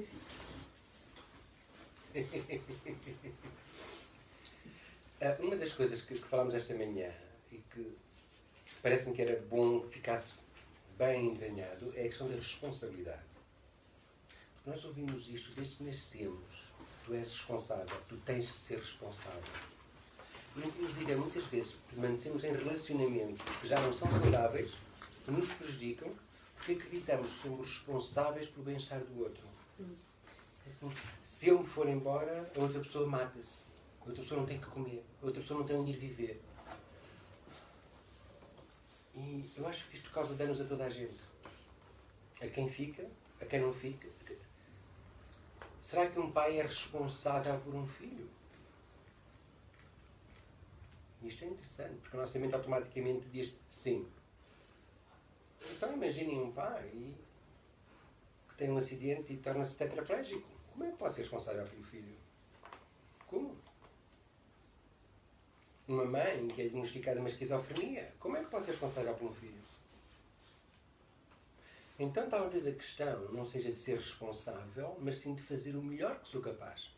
sim, sim. Uma das coisas que falámos esta manhã e que parece-me que era bom que ficasse bem entranhado é a questão da responsabilidade. Nós ouvimos isto desde que nascemos. Tu és responsável, tu tens que ser responsável. E, inclusive, muitas vezes permanecemos em relacionamentos que já não são saudáveis, que nos prejudicam, porque acreditamos que somos responsáveis pelo bem-estar do outro. Se eu me for embora, a outra pessoa mata-se. A outra pessoa não tem que comer. A outra pessoa não tem onde ir viver. E eu acho que isto causa danos a toda a gente. A quem fica, a quem não fica. Será que um pai é responsável por um filho? Isto é interessante, porque a nossa mente automaticamente diz sim. Então imaginem um pai que tem um acidente e torna-se tetraplégico. Como é que pode ser responsável pelo filho? Como? Uma mãe que é diagnosticada uma esquizofrenia. Como é que pode ser responsável por um filho? Então talvez a questão não seja de ser responsável, mas sim de fazer o melhor que sou capaz.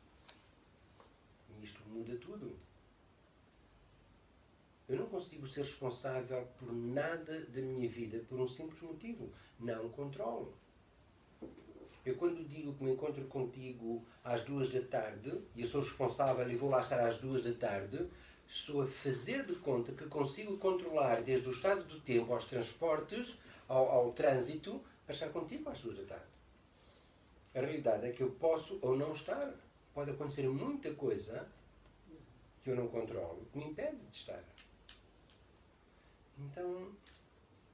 E isto muda tudo. Eu não consigo ser responsável por nada da minha vida por um simples motivo. Não controlo. Eu quando digo que me encontro contigo às 2 da tarde, e eu sou responsável e vou lá estar às 2 da tarde, estou a fazer de conta que consigo controlar desde o estado do tempo aos transportes, ao trânsito, para estar contigo às 2 da tarde. A realidade é que eu posso ou não estar. Pode acontecer muita coisa que eu não controlo, que me impede de estar. Então,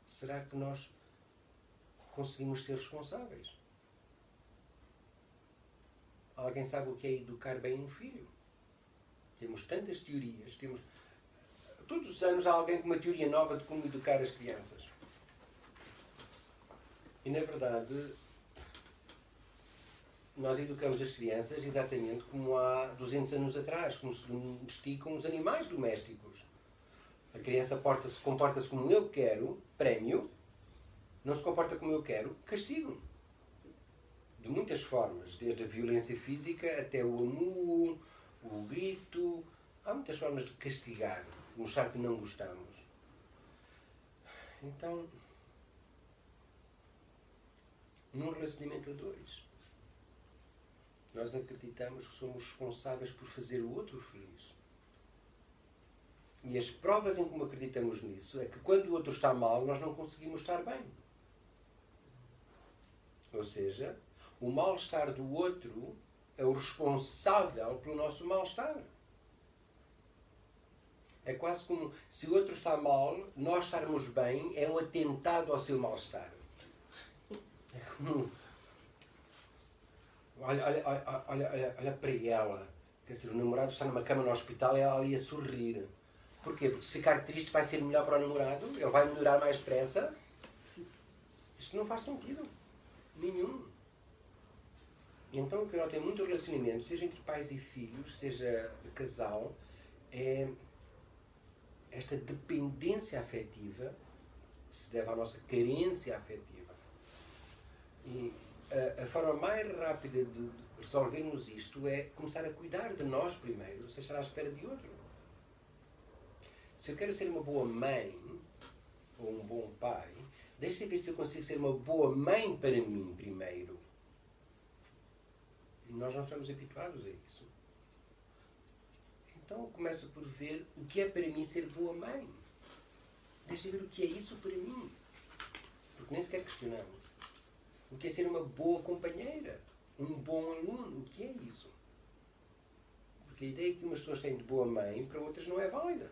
será que nós conseguimos ser responsáveis? Alguém sabe o que é educar bem um filho? Temos tantas teorias, todos os anos há alguém com uma teoria nova de como educar as crianças. E, na verdade, nós educamos as crianças exatamente como há 200 anos atrás, como se domesticam os animais domésticos. A criança comporta-se como eu quero, prémio. Não se comporta como eu quero, castigo. De muitas formas, desde a violência física até o amor, o grito. Há muitas formas de castigar, de mostrar que não gostamos. Então, num relacionamento a dois, nós acreditamos que somos responsáveis por fazer o outro feliz. E as provas em como acreditamos nisso é que quando o outro está mal, nós não conseguimos estar bem. Ou seja, o mal-estar do outro é o responsável pelo nosso mal-estar. É quase como se o outro está mal, nós estarmos bem é um atentado ao seu mal-estar. É como... Olha para ela. Quer dizer, o namorado está numa cama no hospital e ela ali a sorrir. Porquê? Porque se ficar triste vai ser melhor para o namorado? Ele vai melhorar mais depressa? Isto não faz sentido. Nenhum. E então o que tem muito relacionamento, seja entre pais e filhos, seja de casal, é esta dependência afetiva, que se deve à nossa carência afetiva. E a forma mais rápida de resolvermos isto é começar a cuidar de nós primeiro, sem estar à espera de outro. Se eu quero ser uma boa mãe, ou um bom pai, deixa ver se eu consigo ser uma boa mãe para mim primeiro. E nós não estamos habituados a isso. Então começo por ver o que é para mim ser boa mãe. Deixa ver o que é isso para mim. Porque nem sequer questionamos. O que é ser uma boa companheira? Um bom aluno? O que é isso? Porque a ideia que umas pessoas têm de boa mãe, para outras não é válida.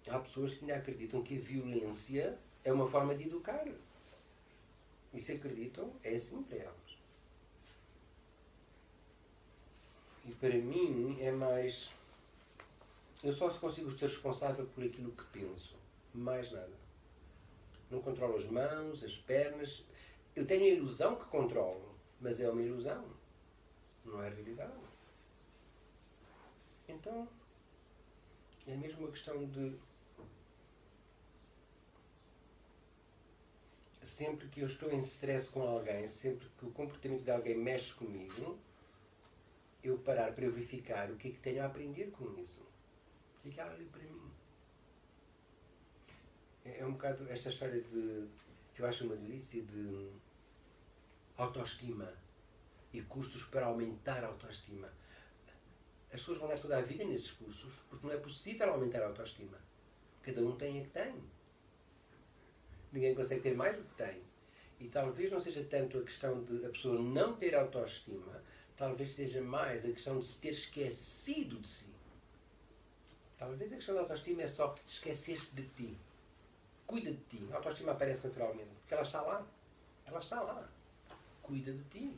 Há pessoas que ainda acreditam que a violência é uma forma de educar. E se acreditam, é assim para elas. E para mim é mais... Eu só consigo ser responsável por aquilo que penso. Mais nada. Não controlo as mãos, as pernas. Eu tenho a ilusão que controlo, mas é uma ilusão. Não é realidade. Então, é mesmo uma questão de sempre que eu estou em stress com alguém, sempre que o comportamento de alguém mexe comigo, eu parar para eu verificar o que é que tenho a aprender com isso. O que é que ela ali para mim? É um bocado esta história de, que eu acho uma delícia, de autoestima e cursos para aumentar a autoestima. As pessoas vão dar toda a vida nesses cursos porque não é possível aumentar a autoestima. Cada um tem a que tem. Ninguém consegue ter mais do que tem. E talvez não seja tanto a questão de a pessoa não ter autoestima, talvez seja mais a questão de se ter esquecido de si. Talvez a questão da autoestima é só esquecer-te de ti. Cuida de ti. A autoestima aparece naturalmente. Porque ela está lá. Ela está lá. Cuida de ti.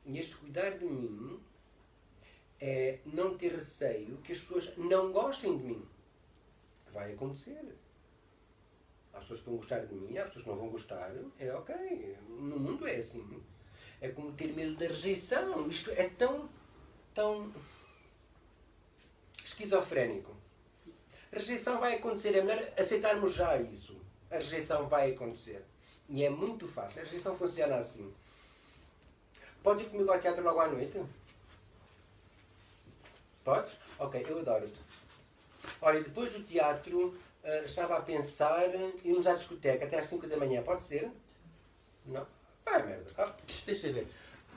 E este cuidar de mim é não ter receio que as pessoas não gostem de mim. Que vai acontecer. Há pessoas que vão gostar de mim, há pessoas que não vão gostar. É ok. No mundo é assim. É como ter medo da rejeição. Isto é tão esquizofrénico. A rejeição vai acontecer. É melhor aceitarmos já isso. A rejeição vai acontecer. E é muito fácil. A rejeição funciona assim. Podes ir comigo ao teatro logo à noite? Podes? Ok, eu adoro-te. Olha, depois do teatro, estava a pensar irmos à discoteca até às 5 da manhã. Pode ser? Não? Ah, merda. Deixa eu ver.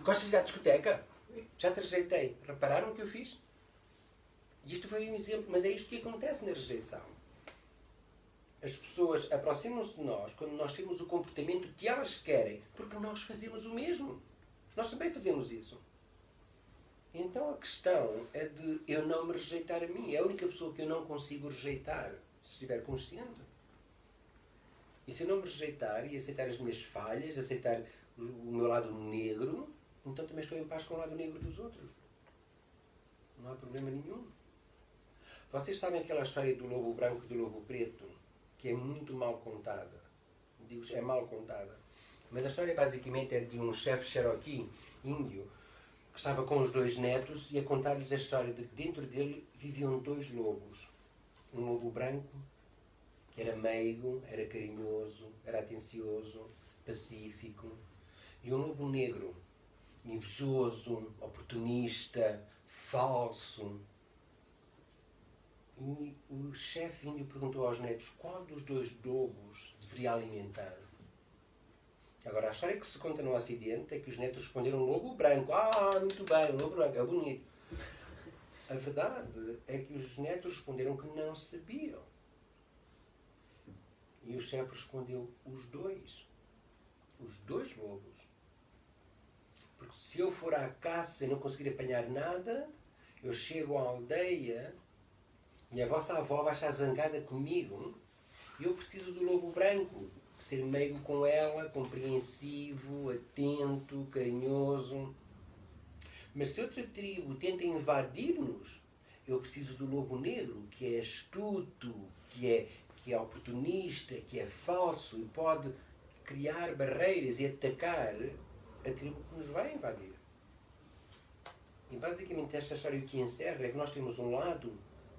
Gostas de ir à discoteca? Já te rejeitei. Repararam o que eu fiz? E isto foi um exemplo, mas é isto que acontece na rejeição. As pessoas aproximam-se de nós quando nós temos o comportamento que elas querem, porque nós fazemos o mesmo. Nós também fazemos isso. Então a questão é de eu não me rejeitar a mim. É a única pessoa que eu não consigo rejeitar, se estiver consciente. E se eu não me rejeitar e aceitar as minhas falhas, aceitar o meu lado negro, então também estou em paz com o lado negro dos outros. Não há problema nenhum. Vocês sabem aquela história do lobo branco e do lobo preto, que é muito mal contada. Digo, é mal contada. Mas a história basicamente é de um chefe Cherokee, índio, que estava com os 2 netos e a contar-lhes a história de que dentro dele viviam 2 lobos. Um lobo branco, que era meigo, era carinhoso, era atencioso, pacífico. E um lobo negro, invejoso, oportunista, falso. E o chefe índio perguntou aos netos qual dos 2 lobos deveria alimentar. Agora, a história que se conta no Ocidente é que os netos responderam lobo branco. Ah, muito bem, lobo branco, é bonito. A verdade é que os netos responderam que não sabiam. E o chefe respondeu, os 2. Os 2 lobos. Porque se eu for à caça e não conseguir apanhar nada, eu chego à aldeia e a vossa avó vai estar zangada comigo e eu preciso do lobo branco. Ser meigo com ela, compreensivo, atento, carinhoso. Mas se outra tribo tenta invadir-nos, eu preciso do lobo negro, que é astuto, que é oportunista, que é falso e pode criar barreiras e atacar a tribo que nos vai invadir. E basicamente esta história o que encerra é que nós temos um lado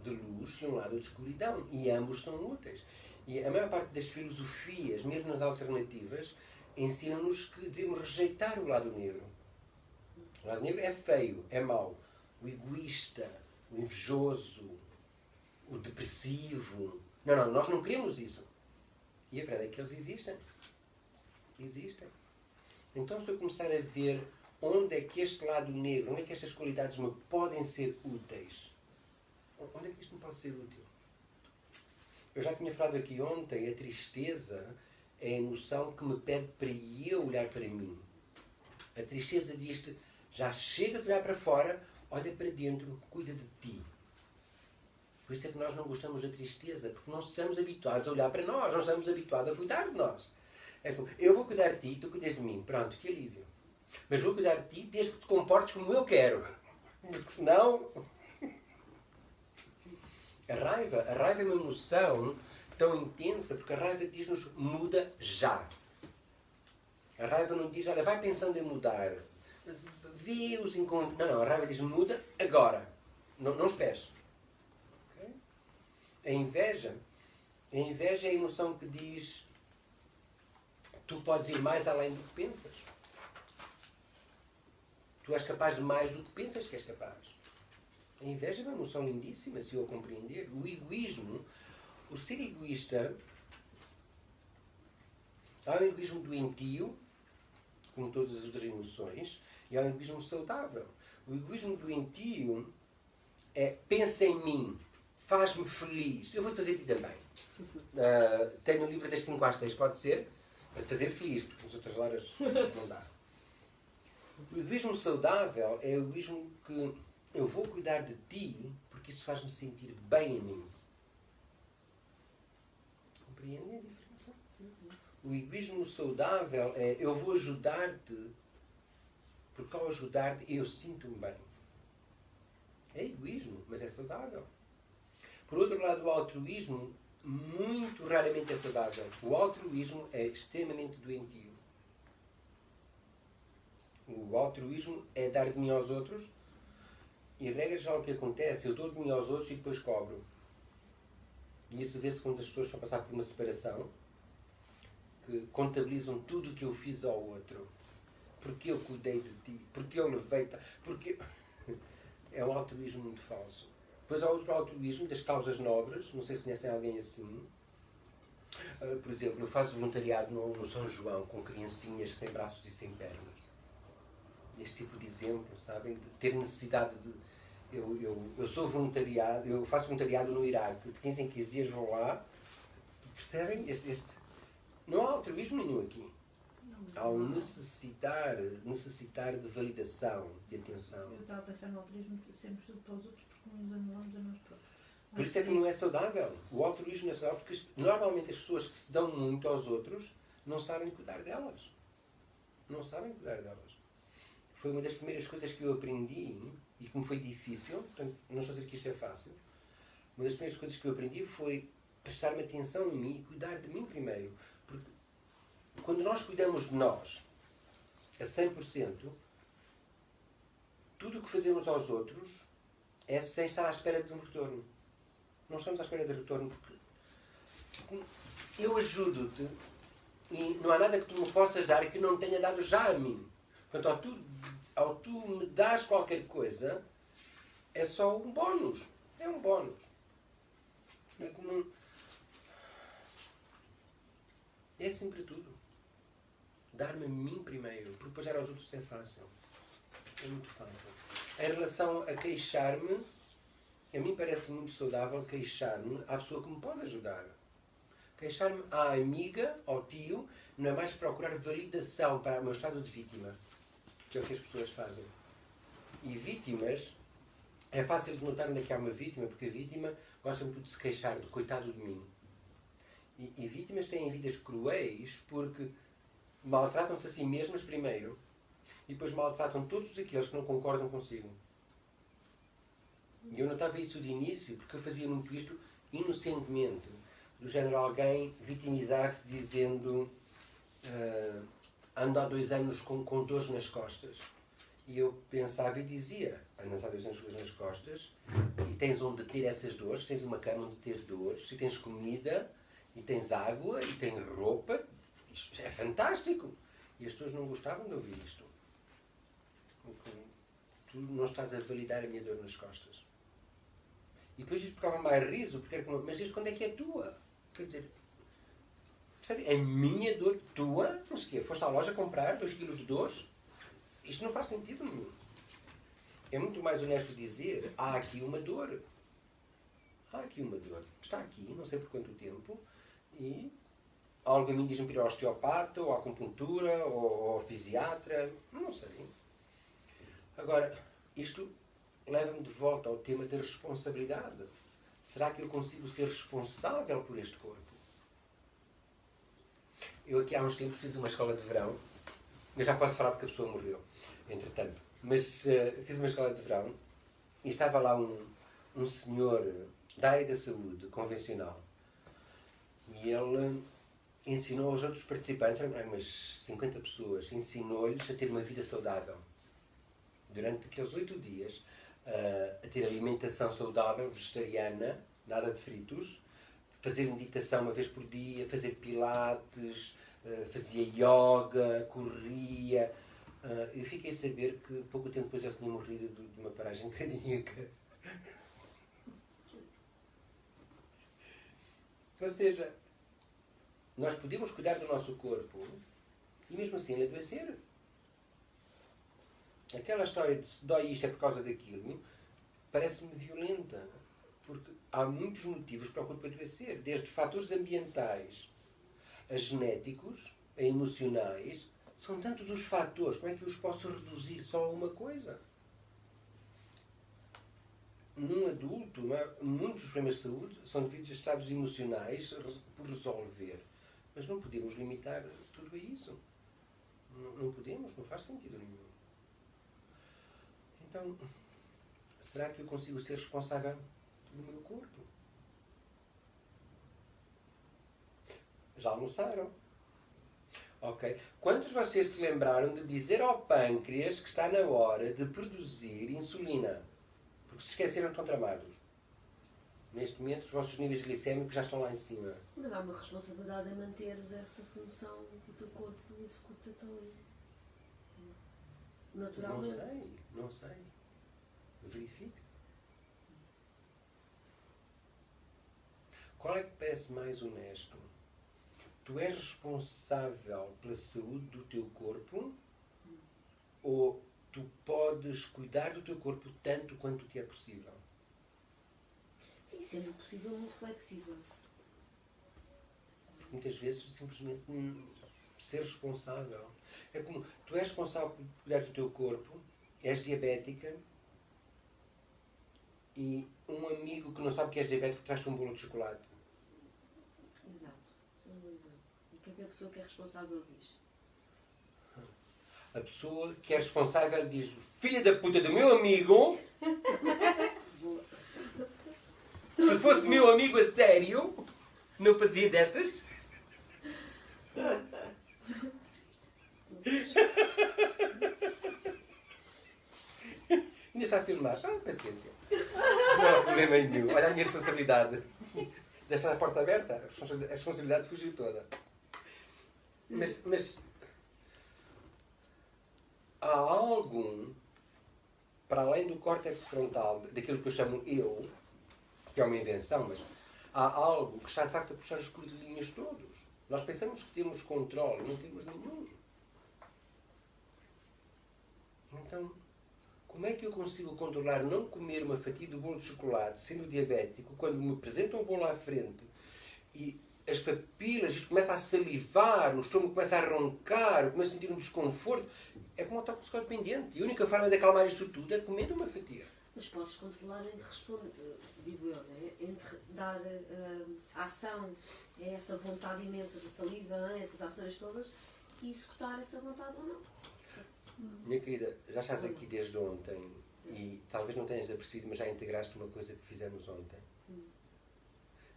de luz e um lado de escuridão. E ambos são úteis. E a maior parte das filosofias, mesmo nas alternativas, ensinam-nos que devemos rejeitar o lado negro. O lado negro é feio, é mau. O egoísta, o invejoso, o depressivo. Não, nós não queremos isso. E a verdade é que eles existem. Existem. Então, se eu começar a ver onde é que este lado negro, onde é que estas qualidades me podem ser úteis, onde é que isto me pode ser útil? Eu já tinha falado aqui ontem, a tristeza é a emoção que me pede para eu olhar para mim. A tristeza diz-te, já chega de olhar para fora, olha para dentro, cuida de ti. Por isso é que nós não gostamos da tristeza, porque não estamos habituados a olhar para nós, não estamos habituados a cuidar de nós. É como, eu vou cuidar de ti, tu cuidas de mim. Pronto, que alívio. Mas vou cuidar de ti desde que te comportes como eu quero. Porque senão... A raiva é uma emoção tão intensa, porque a raiva diz-nos muda já. A raiva não diz, olha, vai pensando em mudar. Vê os encontros. Não, a raiva diz muda agora. Não esperes. Okay? A inveja é a emoção que diz Tu podes ir mais além do que pensas. Tu és capaz de mais do que pensas que és capaz. A inveja é uma emoção lindíssima, se eu a compreender. O egoísmo, o ser egoísta, há um egoísmo doentio, como todas as outras emoções, e há um egoísmo saudável. O egoísmo doentio é pensa em mim, faz-me feliz. Eu vou-te fazer aqui também. Tenho um livro das 5 às 6, pode ser? Para te fazer feliz, porque nas outras horas não dá. O egoísmo saudável é o egoísmo que eu vou cuidar de ti porque isso faz-me sentir bem a mim. Compreendem a diferença? O egoísmo saudável é eu vou ajudar-te porque ao ajudar-te eu sinto-me bem. É egoísmo, mas é saudável. Por outro lado, o altruísmo muito raramente é saudável. O altruísmo é extremamente doentio. O altruísmo é dar de mim aos outros e, regra geral, o que acontece, eu dou de mim aos outros e depois cobro. E isso vê-se quando as pessoas estão a passar por uma separação, que contabilizam tudo o que eu fiz ao outro. Porque eu cuidei de ti, porque eu levei-te, porque... É um altruísmo muito falso. Depois há outro altruísmo das causas nobres, não sei se conhecem alguém assim. Por exemplo, eu faço voluntariado no São João com criancinhas sem braços e sem pernas. Este tipo de exemplo, sabem? De ter necessidade de... Eu sou voluntariado, eu faço voluntariado no Iraque, de 15 em 15 dias vou lá. Percebem? Não há altruísmo nenhum aqui. Há um necessitar de validação, de atenção. Eu estava a pensar no altruísmo de sermos tudo para os outros porque não nos anulamos a nós próprios. Por isso é que não é saudável. O altruísmo não é saudável porque normalmente as pessoas que se dão muito aos outros não sabem cuidar delas. Não sabem cuidar delas. Foi uma das primeiras coisas que eu aprendi e que me foi difícil, portanto, não estou a dizer que isto é fácil. Uma das primeiras coisas que eu aprendi foi prestar-me atenção em mim e cuidar de mim primeiro. Porque quando nós cuidamos de nós a 100%, tudo o que fazemos aos outros é sem estar à espera de um retorno. Não estamos à espera de retorno porque eu ajudo-te e não há nada que tu me possas dar que não tenha dado já a mim. Portanto, ao tu me das qualquer coisa, é só um bónus. É um bónus. É como... É assim para tudo. Dar-me a mim primeiro, porque depois dar aos outros é fácil. É muito fácil. Em relação a queixar-me, a mim parece muito saudável queixar-me à pessoa que me pode ajudar. Queixar-me à amiga, ao tio, não é mais procurar validação para o meu estado de vítima, que é o que as pessoas fazem. E vítimas, é fácil de notar onde é que há uma vítima, porque a vítima gosta muito de se queixar do coitado de mim. E vítimas têm vidas cruéis porque maltratam-se a si mesmas primeiro e depois maltratam todos aqueles que não concordam consigo. E eu notava isso de início porque eu fazia muito isto inocentemente. Do género alguém vitimizar-se dizendo ando há 2 anos com dores nas costas. E eu pensava e dizia, andas há 2 anos com dores nas costas e tens onde ter essas dores, tens uma cama onde ter dores, e tens comida, e tens água, e tens roupa. Isto é fantástico. E as pessoas não gostavam de ouvir isto. Tu não estás a validar a minha dor nas costas. E depois isto ficava mais riso, porque era como, mas isto quando é que é tua? Quer dizer, percebe? É minha dor, tua? Não sei o quê. Foste à loja comprar 2 quilos de dores? Isto não faz sentido nenhum. É muito mais honesto dizer, há aqui uma dor. Há aqui uma dor. Está aqui, não sei por quanto tempo, e alguém me diz-me para ir ao osteopata, ou à acupuntura, ou ao fisiatra, não sei. Agora, isto leva-me de volta ao tema da responsabilidade. Será que eu consigo ser responsável por este corpo? Eu aqui há uns tempos fiz uma escola de verão. Eu já posso falar porque a pessoa morreu, entretanto. Mas fiz uma escola de verão e estava lá um senhor da área da saúde convencional. E ele ensinou aos outros participantes, eram umas 50 pessoas, ensinou-lhes a ter uma vida saudável. Durante aqueles 8 dias, a ter alimentação saudável, vegetariana, nada de fritos, fazer meditação uma vez por dia, fazer pilates, fazia yoga, corria. Eu fiquei a saber que pouco tempo depois ele tinha morrido de uma paragem cardíaca. Ou seja, nós podemos cuidar do nosso corpo e mesmo assim ele adoecer. Aquela história de se dói isto é por causa daquilo parece-me violenta. Porque há muitos motivos para o corpo adoecer. Desde fatores ambientais a genéticos, a emocionais. São tantos os fatores. Como é que eu os posso reduzir só a uma coisa? Num adulto, muitos problemas de saúde são devidos a estados emocionais por resolver. Mas não podemos limitar tudo a isso. Não podemos, não faz sentido nenhum. Então, será que eu consigo ser responsável do meu corpo? Já almoçaram? Ok. Quantos de vocês se lembraram de dizer ao pâncreas que está na hora de produzir insulina? Porque se esqueceram de estão tramados. Neste momento, os vossos níveis glicémicos já estão lá em cima. Mas há uma responsabilidade em manteres essa função do teu corpo executa tão naturalmente. Não sei. Verifique. Qual é que parece mais honesto? Tu és responsável pela saúde do teu corpo ou tu podes cuidar do teu corpo tanto quanto te é possível? Sim, sendo possível, muito flexível. Porque muitas vezes simplesmente ser responsável. É como tu és responsável por cuidar do teu corpo, és diabética e um amigo que não sabe que és diabético traz-te um bolo de chocolate. Exato. E o que é que a pessoa que é responsável diz? A pessoa que é responsável diz: filha da puta do meu amigo, se fosse meu amigo a sério, não fazia destas. Ainda está a filmar. Paciência. Não há problema nenhum. Olha a minha responsabilidade. Deixar a porta aberta, a responsabilidade fugiu toda. Mas há algo para além do córtex frontal, daquilo que eu chamo eu, que é uma invenção, mas há algo que está de facto a puxar os cordelinhos todos. Nós pensamos que temos controle, não temos nenhum. Então, como é que eu consigo controlar não comer uma fatia do bolo de chocolate, sendo diabético, quando me apresentam o bolo à frente e as papilas, isto começa a salivar, o estômago começa a roncar, eu começo a sentir um desconforto? É como um toxicodependente. E a única forma de acalmar isto tudo é comendo uma fatia. Mas podes controlar entre responder, digo eu, né? Entre dar ação a essa vontade imensa de saliva, essas ações todas, e executar essa vontade ou não. Minha querida, já estás aqui desde ontem e talvez não tenhas apercebido, mas já integraste uma coisa que fizemos ontem.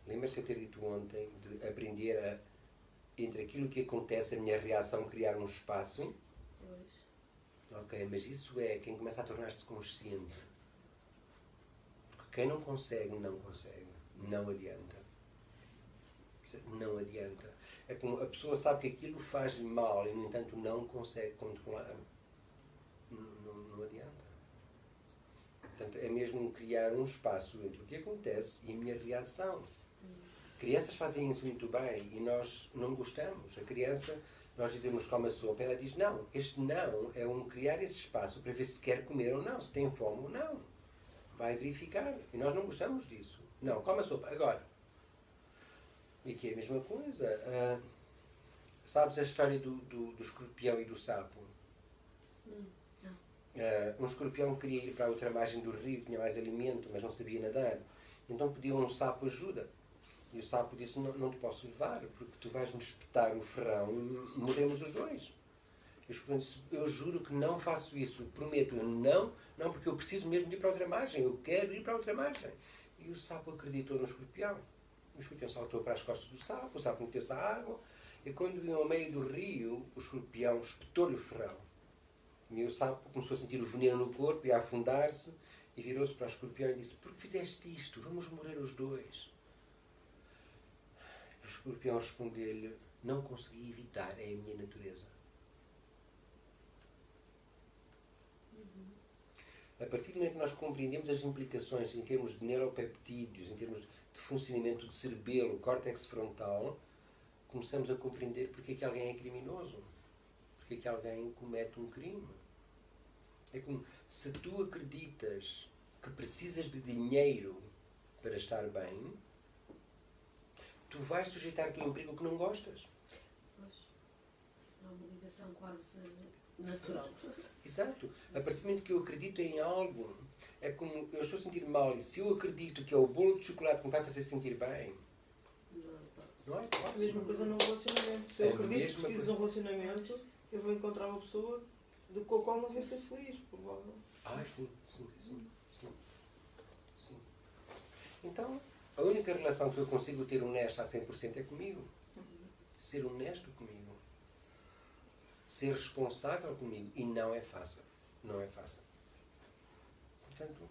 Lembras-te de eu ter dito ontem de aprender a, entre aquilo que acontece, a minha reação, criar um espaço? Pois. Ok, mas isso é quem começa a tornar-se consciente. Porque quem não consegue, não consegue. Não adianta. Não adianta. É como a pessoa sabe que aquilo faz-lhe mal e, no entanto, não consegue controlar. Não adianta. Portanto, é mesmo criar um espaço entre o que acontece e a minha reação. Crianças fazem isso muito bem e nós não gostamos. A criança, nós dizemos come a sopa, ela diz não. Este não é criar esse espaço para ver se quer comer ou não, se tem fome ou não. Vai verificar. E nós não gostamos disso. Não, come a sopa, agora. E aqui é a mesma coisa. Sabes a história do escorpião e do sapo? Um escorpião queria ir para a outra margem do rio, tinha mais alimento, mas não sabia nadar. Então pediu a um sapo ajuda. E o sapo disse, não te posso levar, porque tu vais-me espetar o ferrão e morremos os dois. E o escorpião disse, eu juro que não faço isso, prometo, eu não, porque eu preciso mesmo de ir para a outra margem, eu quero ir para a outra margem. E o sapo acreditou no escorpião. O escorpião saltou para as costas do sapo, o sapo meteu-se à água, e quando iam ao meio do rio, o escorpião espetou-lhe o ferrão. E o sapo começou a sentir o veneno no corpo e a afundar-se, e virou-se para o escorpião e disse, por que fizeste isto? Vamos morrer os dois. O escorpião respondeu-lhe, Não consegui evitar, é a minha natureza. A partir do momento que nós compreendemos as implicações em termos de neuropeptídeos, em termos de funcionamento de cerebelo, córtex frontal, começamos a compreender porque é que alguém é criminoso. Porque é que alguém comete um crime. É como se tu acreditas que precisas de dinheiro para estar bem, tu vais sujeitar-te a um emprego que não gostas. Pois. É uma ligação quase natural. Exato. A partir do momento que eu acredito em algo, é como eu estou a sentir mal e se eu acredito que é o bolo de chocolate que me vai fazer sentir bem, não é A fácil. mesma coisa num relacionamento. Se eu É a acredito que mesma preciso de um relacionamento, eu vou encontrar uma pessoa com a qual não vou ser feliz, provavelmente. Sim. Então, a única relação que eu consigo ter honesta a 100% é comigo. Ser honesto comigo. Ser responsável comigo. E não é fácil. Não é fácil. Portanto,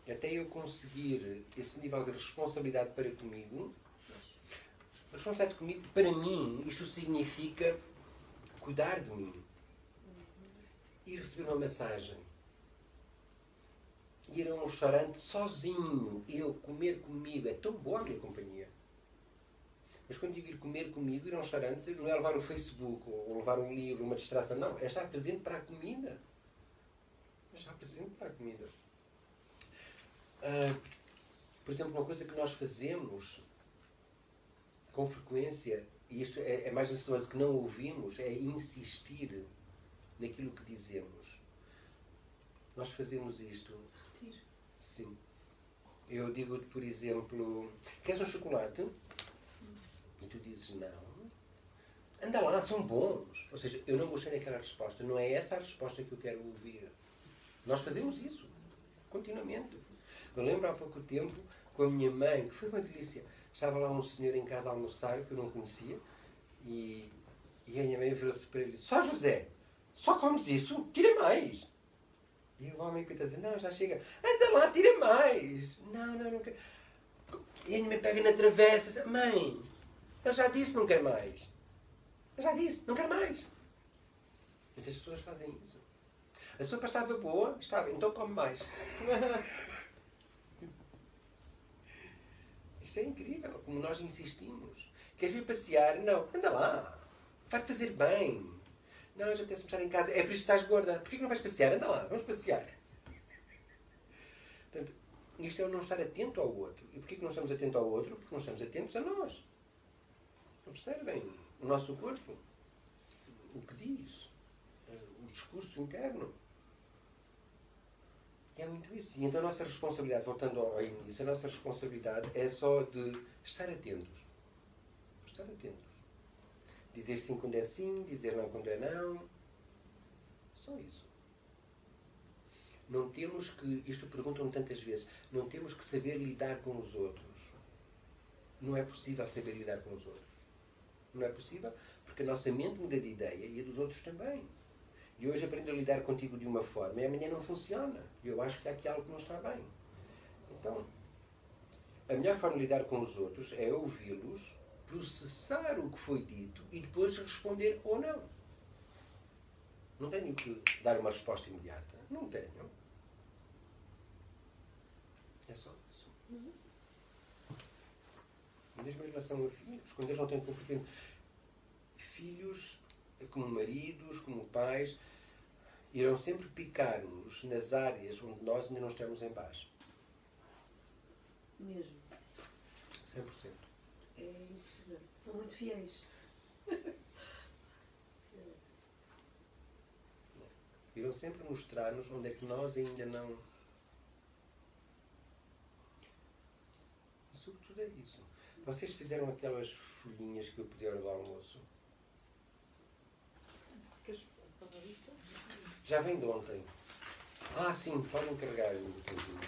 até eu conseguir esse nível de responsabilidade para comigo, a responsabilidade comigo, para mim, isto significa cuidar de mim. Ir receber uma massagem. Ir a um restaurante sozinho, eu comer comigo, é tão boa a minha companhia. Mas quando digo ir comer comigo, ir a um restaurante, não é levar o Facebook, ou levar um livro, uma distração, não, é estar presente para a comida. É estar presente para a comida. Por exemplo, uma coisa que nós fazemos com frequência, e isto é mais necessário do que não ouvimos, é insistir naquilo que dizemos. Nós fazemos isto. Sim. Eu digo-te, por exemplo, queres um chocolate? E tu dizes não. Anda lá, são bons. Ou seja, eu não gostei daquela resposta. Não é essa a resposta que eu quero ouvir. Nós fazemos isso. Continuamente. Eu lembro há pouco tempo, com a minha mãe, que foi uma delícia. Estava lá um senhor em casa a almoçar, que eu não conhecia, e a minha mãe virou-se para ele e disse: Só José, só comes isso? Tira mais. E o homem que está a dizer: Não, já chega. Anda lá, tira mais. Não quero. E a minha mãe pega na travessa e diz: Mãe, eu já disse não quero mais. Eu já disse, não quero mais. Mas as pessoas fazem isso. A sopa estava boa? Estava, então come mais. Isto é incrível, como nós insistimos. Queres vir passear? Não, anda lá. Vai-te fazer bem. Não, já apetece-me estar em casa. É por isso que estás gorda. Porquê que não vais passear? Anda lá, vamos passear. Portanto, isto é o não estar atento ao outro. E porquê que não estamos atentos ao outro? Porque não estamos atentos a nós. Observem o nosso corpo. O que diz. O discurso interno. E é muito isso. E então a nossa responsabilidade, voltando ao início, a nossa responsabilidade é só de estar atentos. Estar atentos. Dizer sim quando é sim, dizer não quando é não. Só isso. Não temos que, isto perguntam tantas vezes, não temos que saber lidar com os outros. Não é possível saber lidar com os outros. Não é possível porque a nossa mente muda de ideia e a dos outros também. E hoje aprendo a lidar contigo de uma forma e amanhã não funciona. E eu acho que há aqui algo que não está bem. Então, a melhor forma de lidar com os outros é ouvi-los, processar o que foi dito e depois responder ou não. Não tenho que dar uma resposta imediata. Não tenho. É só isso. Mesmo em relação a filhos, quando eles não têm comportamento. Filhos, como maridos, como pais, irão sempre picar-nos nas áreas onde nós ainda não estamos em paz. Mesmo. 100%. É impressionante. São muito fiéis. Irão sempre mostrar-nos onde é que nós ainda não... Sobretudo é isso. Vocês fizeram aquelas folhinhas que eu pedi ao almoço? Já vem de ontem. Sim, podem carregar o botãozinho.